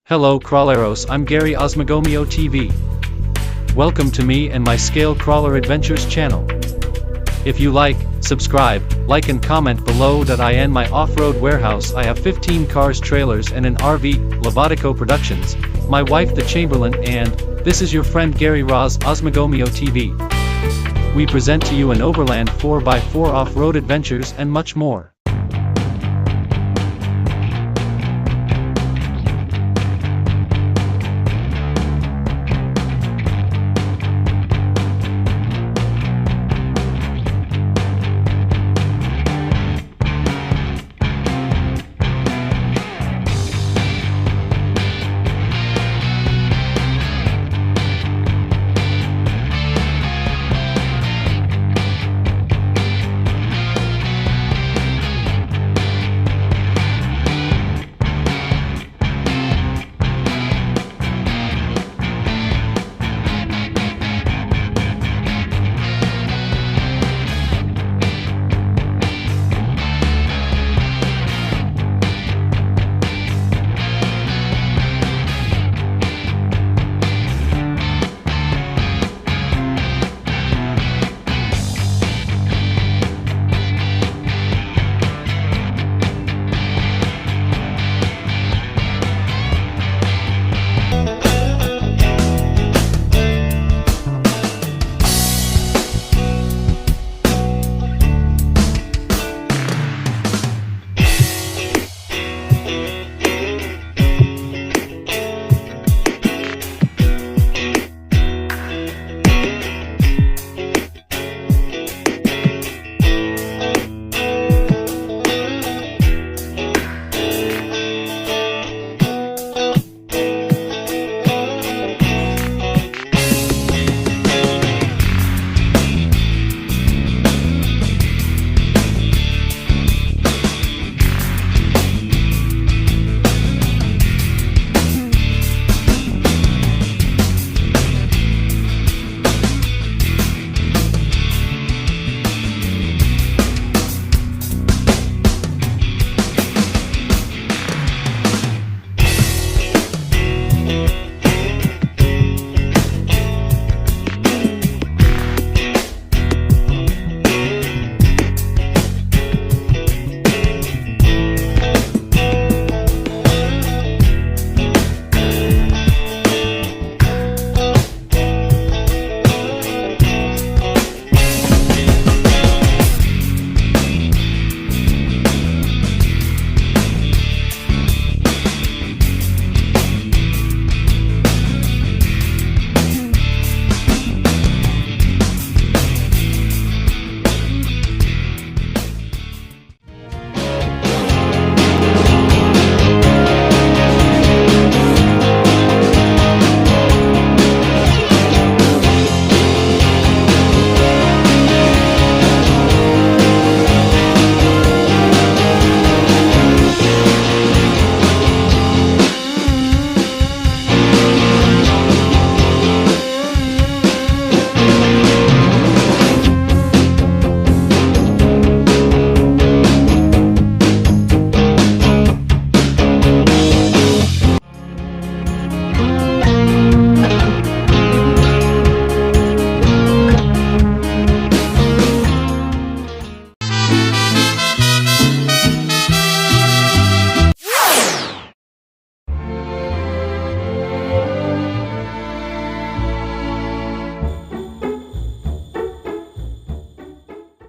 Hello crawleros, I'm Gary Osmagomio TV. Welcome to me and my Scale Crawler Adventures channel. If you like, subscribe, like and comment below that I and my off-road warehouse. I have 15 cars, trailers and an RV, Levatico Productions, my wife the Chamberlain, and this is your friend Gary Roz Osmagomio TV. We present to you an overland 4x4 off-road adventures and much more.